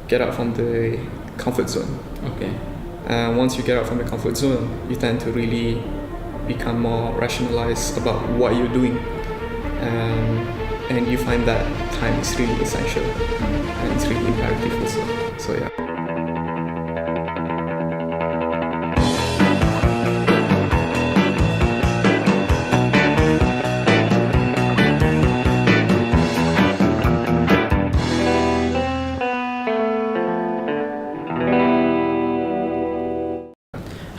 get out from the comfort zone. Okay. And once you get out from the comfort zone, you tend to really become more rationalized about what you're doing. And you find that time is really essential and it's really imperative also. So yeah.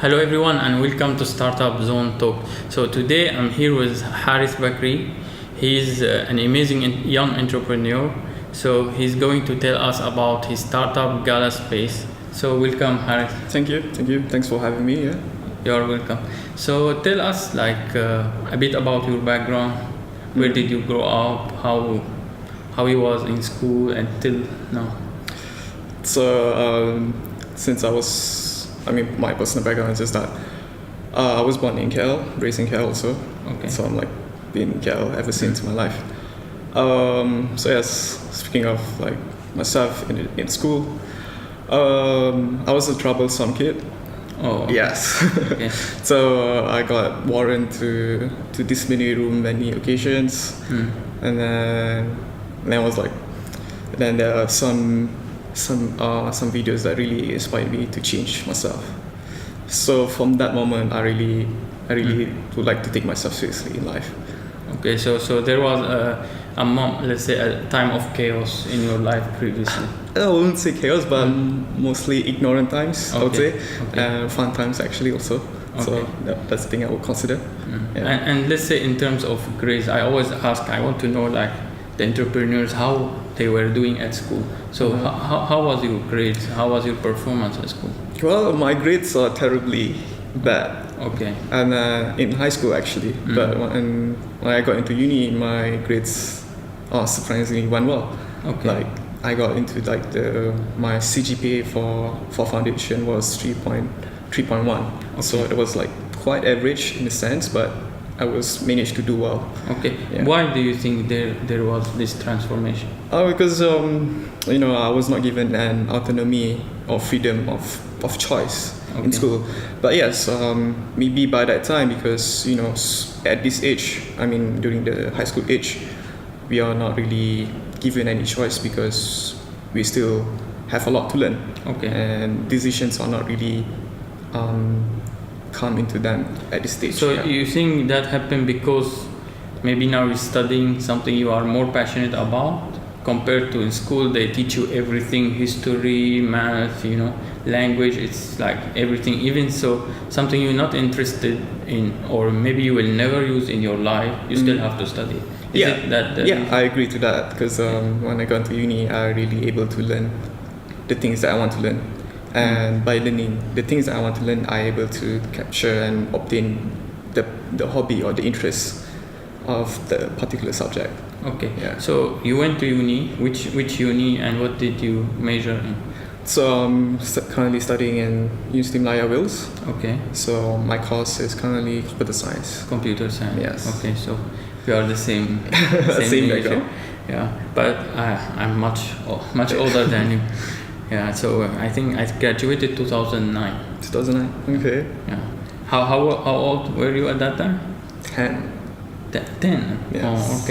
Hello everyone and welcome to Startup Zone Talk. So today I'm here with Harith Bakri. He's an amazing young entrepreneur. So he's going to tell us about his startup Gala Space. So welcome Harith. Thank you. Thanks for having me. Yeah. You're welcome. So tell us a bit about your background. Where did you grow up? How you was in school until now? So since my personal background is just that I was born in KL, raised in KL also. Okay. So I'm been in KL ever since my life. So yes, speaking of myself in school, I was a troublesome kid. Oh. Yes. Okay. So I got warrant to disciplinary room many occasions, and then there are some videos that really inspired me to change myself. So from that moment, I really would like to take myself seriously in life. Okay, so there was a time of chaos in your life previously. I wouldn't say chaos, but mostly ignorant times. I would say, Okay. Fun times actually also. Okay. So that's the thing I would consider. Yeah. And let's say in terms of grades, I always ask. I want to know the entrepreneurs how they were doing at school. So how was your grades? How was your performance at school? Well, my grades are terribly bad. Okay. And in high school actually, but when I got into uni, my grades surprisingly went well. Okay. I got into my CGPA for foundation was 3.1. Okay. So it was quite average in a sense, but I managed to do well. Okay. Yeah. Why do you think there was this transformation? Because I was not given an autonomy or freedom of choice in school. But yes, maybe by that time, because at this age, during the high school age, we are not really given any choice because we still have a lot to learn. Okay. And decisions are not really come into them at this stage. So you think that happened because maybe now you're studying something you are more passionate about compared to in school they teach you everything, history, math, language, it's everything, even so something you're not interested in or maybe you will never use in your life, you still have to study. Is it that I agree to that because when I got into uni, I really able to learn the things that I want to learn. And by learning the things that I want to learn, I'm able to capture and obtain the hobby or the interest of the particular subject. Okay. Yeah. So you went to uni. Which uni and what did you major in? So I'm currently studying in University Malaya Wales. Okay. So my course is currently computer science. Computer science. Yes. Okay. So we are the same. Same background. Yeah. But I'm much older than you. Yeah, so I think I graduated 2009. 2009. Okay. Yeah. How old were you at that time? 10. 10. Yes. Oh,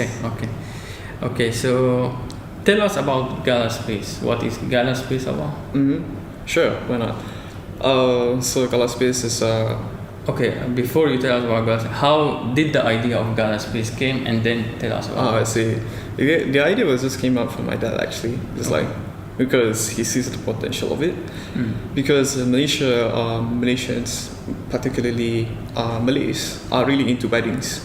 okay. So tell us about Gala Space. What is Gala Space about? Sure. Why not? So Gala Space is Okay, before you tell us about Gala Space, how did the idea of Gala Space came, and then tell us about I see. The idea just came out from my dad actually. Just because he sees the potential of it. Because Malaysians, particularly Malays, are really into weddings.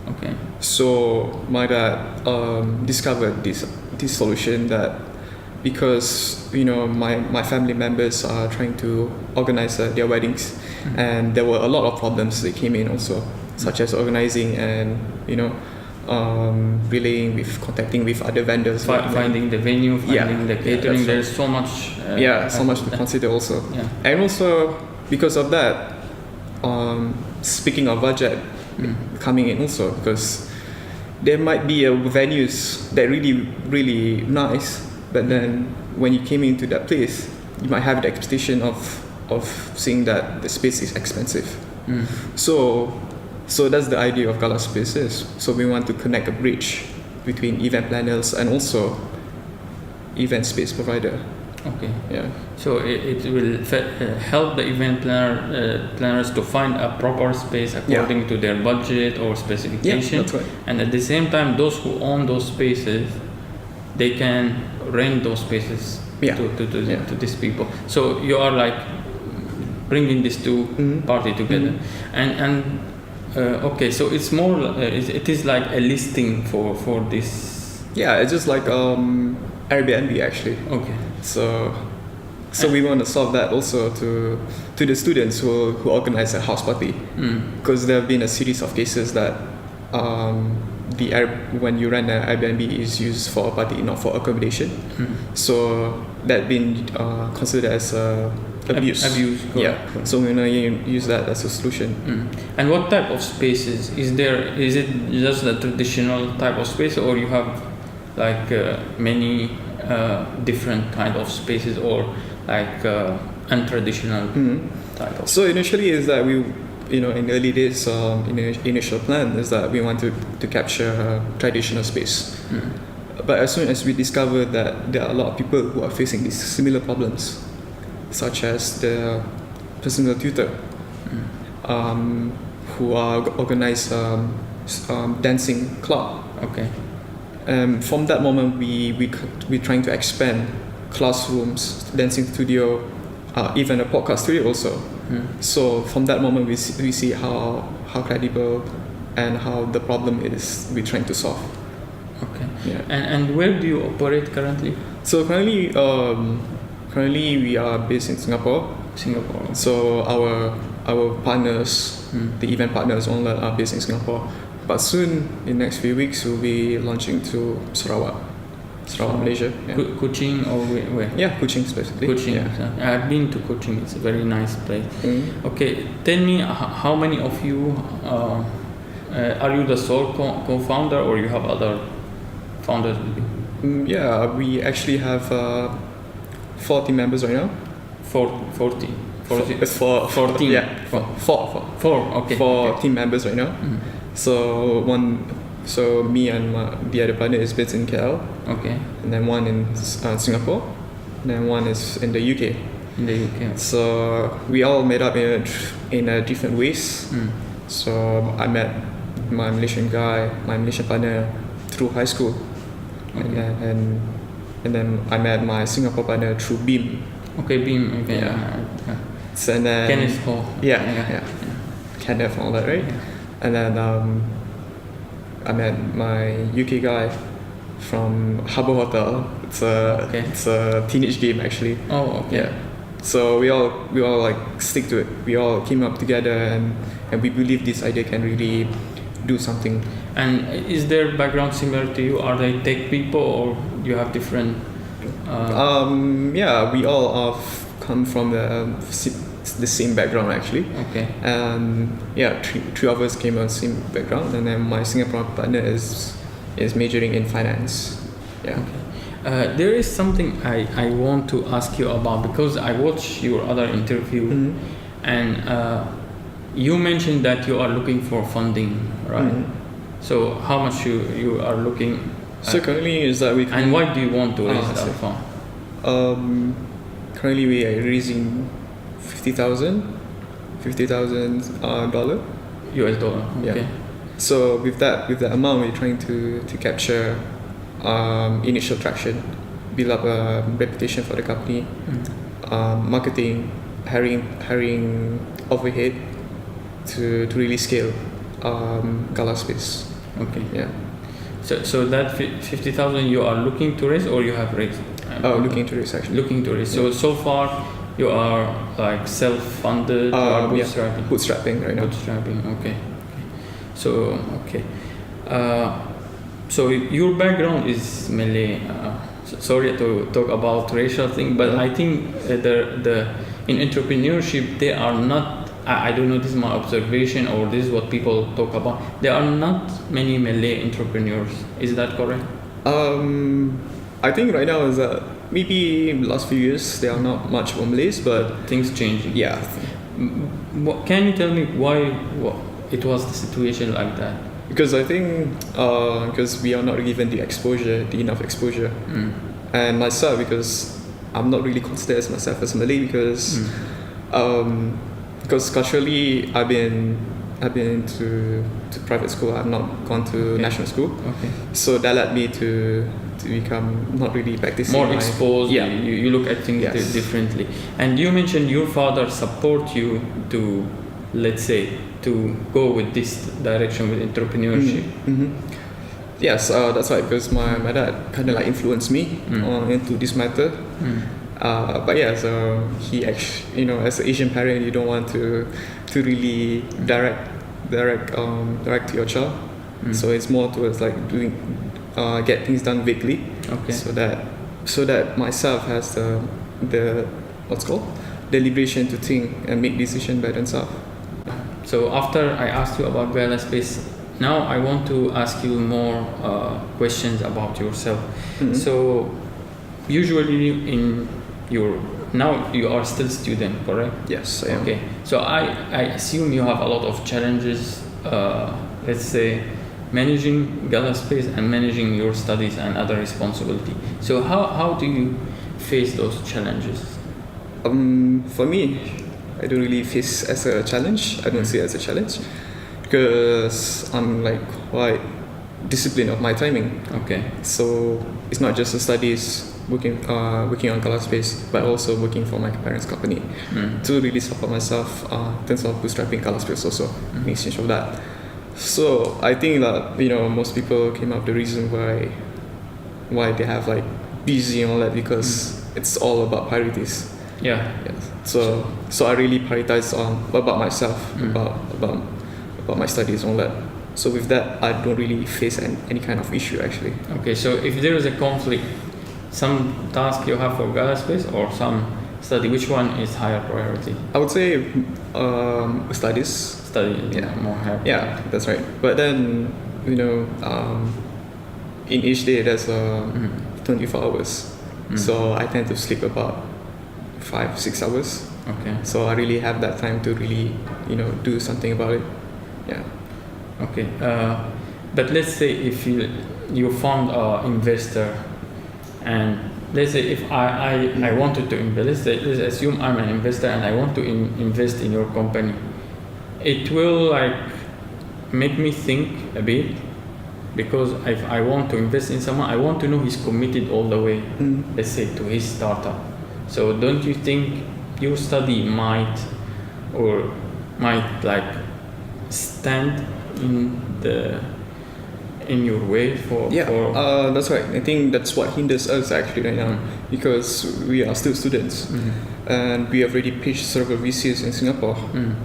Okay. So my dad discovered this solution that because my family members are trying to organize their weddings, and there were a lot of problems that came in also, such as organizing and contacting with other vendors, finding the venue, finding the catering. There's so much. So much to consider also. Yeah. And also because of that, speaking of budget coming in also, because there might be venues that really nice, but then when you came into that place, you might have the expectation of seeing that the space is expensive. So that's the idea of Gala Spaces. So we want to connect a bridge between event planners and also event space provider. Okay. Yeah. So it will help the event planners to find a proper space according to their budget or specification. Yeah, that's right. And at the same time, those who own those spaces, they can rent those spaces to these people. So you are like bringing these two parties together. And okay, so it's more. It is like a listing for this. Yeah, it's just like Airbnb actually. Okay. So we want to solve that also to the students who organize a house party, because there have been a series of cases that when you rent an Airbnb is used for a party, not for accommodation. So that been considered as abuse. Abuse. Yeah. So we're gonna use that as a solution. And what type of spaces is there? Is it just the traditional type of space, or you have like many different kind of spaces, or like untraditional type of? So initially is that we, in the early days, initial plan is that we want to capture traditional space. But as soon as we discovered that there are a lot of people who are facing these similar problems, such as the personal tutor, who are organized dancing club. Okay. From that moment, we're trying to expand classrooms, dancing studio, even a podcast studio also. So from that moment, we see how credible and how the problem is we're trying to solve. Okay. Yeah. And where do you operate currently? So currently we are based in Singapore. So our partners, the event partners only are based in Singapore. But soon, in the next few weeks, we'll be launching to Sarawak, Malaysia. Yeah. Kuching or where? Yeah, Kuching specifically. Kuching. Yeah. I've been to Kuching. It's a very nice place. Okay, tell me how many of you are you the sole co-founder, or you have other founders with you? Yeah, we actually have 4 team members right now. 40. 14. Yeah, four. Okay. 4 team members right now. So me and the other partner is based in KL. Okay. And then one in Singapore. And then one is in the UK. In the UK. So we all met up in different ways. So I met my Malaysian partner through high school. Okay. And then I met my Singapore partner through Beam. Okay, Beam. Okay. Yeah. So and then Kenneth Hall. Yeah. Kenneth all that, right? Yeah. And then I met my UK guy from Harbour Hotel. It's a teenage game actually. Oh, okay. Yeah. So we all like stick to it. We all came up together and we believe this idea can really do something. And is their background similar to you? Are they tech people, or you have different? Yeah, we all come from the same background actually. Okay. Yeah, three of us came from the same background, and then my Singapore partner is majoring in finance. Yeah. Okay. There is something I want to ask you about, because I watched your other interview, and you mentioned that you are looking for funding, right? So how much you are looking? So currently is that and why do you want to raise that fund? Currently we are raising $50,000 US dollar. Okay. Yeah. So with that amount, we're trying to capture initial traction, build up a reputation for the company, marketing, hiring overhead to really scale Gala Space. Okay. Yeah. So that 50,000 you are looking to raise, or you have raised? Looking to raise actually. Looking to raise. So far you are like self-funded or bootstrapping? Yeah, bootstrapping right now. Bootstrapping. Okay. So okay. So your background is Malay. Sorry to talk about racial thing, but I think in entrepreneurship they are not. I don't know, this is my observation or this is what people talk about. There are not many Malay entrepreneurs. Is that correct? I think right now is that maybe in the last few years there are not much of Malays, but Things changing. yeah. Can you tell me why it was the situation like that? Because I think because we are not given the enough exposure, and myself, because I'm not really considered as myself as Malay, because culturally I've been to private school. I've not gone to national school, so that led me to become not really practicing more exposed. Yeah, you look at things differently. And you mentioned your father support you to, let's say, to go with this direction with entrepreneurship. Yes, that's right, because my dad kind of like influenced me into this matter. But yeah, so he actually, as an Asian parent, you don't want to really direct to your child. So it's more towards like doing get things done vaguely, so that myself has the what's called the liberation to think and make decision by themselves. So after I asked you about Gala Space, now I want to ask you more questions about yourself. So usually now you are still student, correct? Yes, I am. Okay, so I assume you have a lot of challenges, let's say managing Gala Space and managing your studies and other responsibility. So how do you face those challenges? For me, I don't really face as a challenge. I don't see it as a challenge, because I'm like quite disciplined of my timing. Okay. So it's not just the studies, working on Gala Space, but also working for my parents' company to really support myself in terms of bootstrapping Gala Space also, in exchange of that. So I think that most people came up with the reason why they have like busy and all that, because it's all about priorities. Yeah. So I really prioritize about myself, about my studies and all that. So with that, I don't really face any kind of issue actually. Okay, so if there is a conflict, some task you have for Gala Space or some study, which one is higher priority? I would say studies. Study, more higher. Yeah, that's right. But then in each day there's 24 hours. So I tend to sleep about 5-6 hours. Okay. So I really have that time to really do something about it. Yeah. Okay. But let's say if you found an investor, and let's say if I wanted to invest, let's assume I'm an investor and I want to invest in your company, it will like make me think a bit, because if I want to invest in someone, I want to know he's committed all the way, let's say, to his startup. So don't you think your study might like stand in your way for that's right. I think that's what hinders us actually right now, because we are still students, and we have already pitched several VCs in Singapore,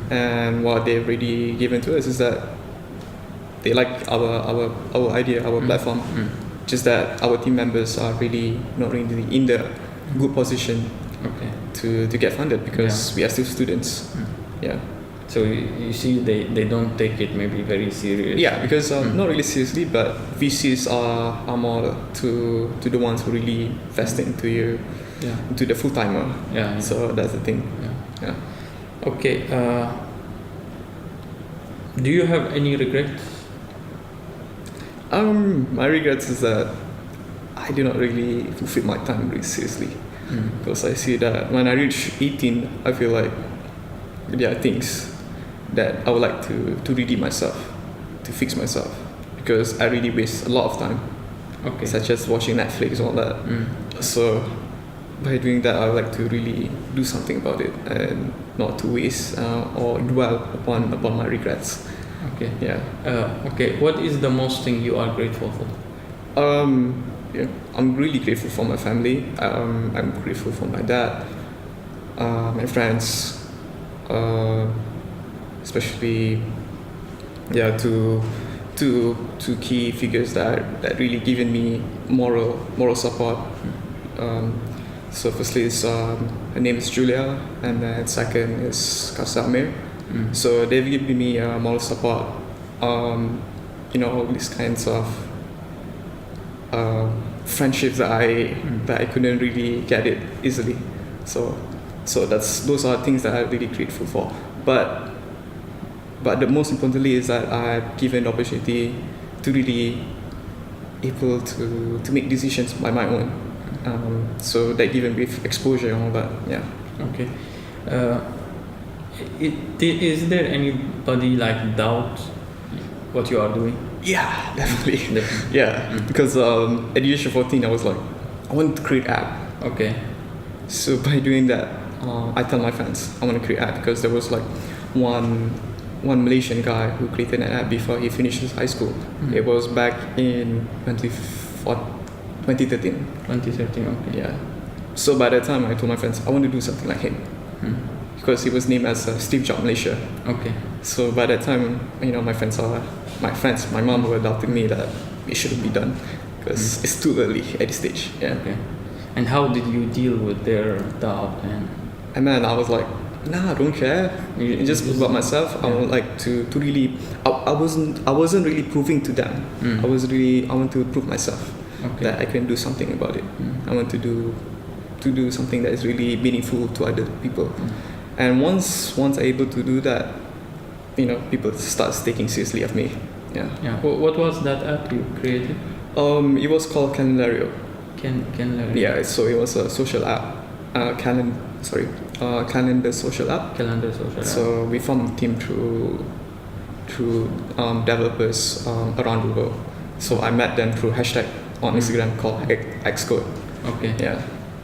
and what they've already given to us is that they like our idea, our platform, just that our team members are really not really in the good position to get funded, because we are still students. So you see, they don't take it maybe very serious. Yeah, because not really seriously, but VCs are more to the ones who really invest into you, into the full timer. So that's the thing. Okay. Do you have any regrets? My regrets is that I do not really fulfill my time very seriously, because I see that when I reach 18, I feel like there are things that I would like to redeem myself, to fix myself, because I really waste a lot of time, such as watching Netflix and all that. So by doing that, I would like to really do something about it, and not to waste or dwell upon my regrets. Okay. Okay. What is the most thing you are grateful for? I'm really grateful for my family. I'm grateful for my dad, my friends, especially two key figures that really given me moral support. So firstly is her name is Julia, and then second is Kasamir. So they've given me moral support, all these kinds of friendships that I couldn't really get it easily. So those are things that I'm really grateful for. But the most importantly is that I've given the opportunity to really able to make decisions by my own. So that given with exposure and all that, yeah. Okay. Is there anybody like doubt what you are doing? Yeah, definitely. Yeah, because at the age of 14, I was like, I want to create app. Okay. So by doing that, I tell my friends I want to create app because there was like one Malaysian guy who created an app before he finished his high school. It was back in 2013. 2013. Okay. Yeah. So by that time, I told my friends I want to do something like him because he was named as Steve Jobs Malaysia. Okay. So by that time, my mom were doubting me that it shouldn't be done because it's too early at this stage. Yeah. Okay. And how did you deal with their doubt? And man, I was like, nah, I don't care. It's just about myself. I would like to really. I wasn't really proving to them. I want to prove myself that I can do something about it. I want to do something that is really meaningful to other people. And once I'm able to do that, people start taking seriously of me. Yeah. Yeah. What was that app you created? It was called Calendario. Calendario. Yeah. So it was a social app. Calendar social app. Calendar social app. So we formed a team through developers around the world. So I met them through hashtag on Instagram called Xcode. Okay. Yeah.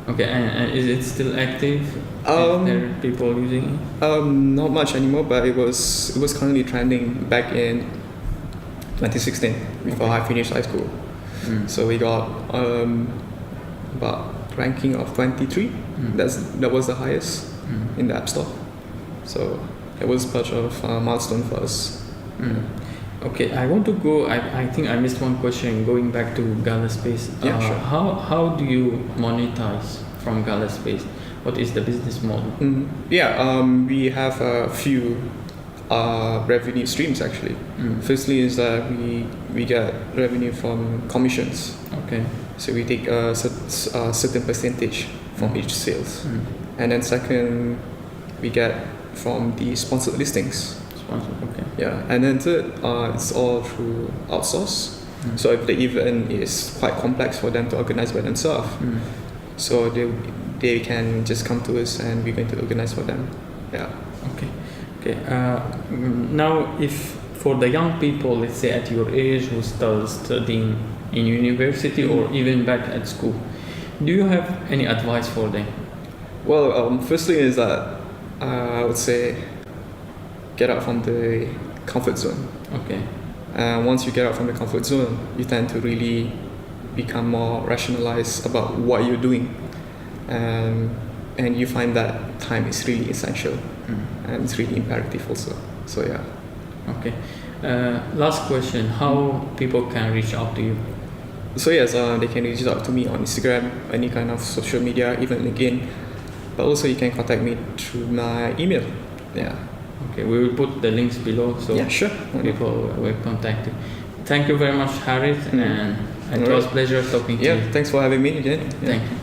Okay, and is it still active? Is there people using it? Not much anymore, but it was currently trending back in 2016 before I finished high school. So we got about ranking of 23. That was the highest in the App Store. So it was such of a milestone for us. Okay, I want to go. I think I missed one question. Going back to Gala Space. Yeah, sure. How do you monetize from Gala Space? What is the business model? Yeah, we have a few revenue streams actually. Firstly is that we get revenue from commissions. Okay. So we take a certain percentage from each sales. And then second, we get from the sponsored listings. Okay. Yeah, and then third, it's all through outsource. So if the event is quite complex for them to organize by themselves, so they can just come to us and we're going to organize for them. Yeah. Okay. Now, if for the young people, let's say at your age, who start studying in university or even back at school, do you have any advice for them? Well, firstly is that I would say get out from the comfort zone. Okay. Once you get out from the comfort zone, you tend to really become more rationalized about what you're doing, and you find that time is really essential and it's really imperative also. So yeah. Okay. Last question: how people can reach out to you? So yes, they can reach out to me on Instagram, any kind of social media, even LinkedIn. But also you can contact me through my email. Yeah. Okay, we will put the links below so sure. People will contact you. Thank you very much, Harith, and it was a pleasure talking to you. Yeah, thanks for having me again. Thank you.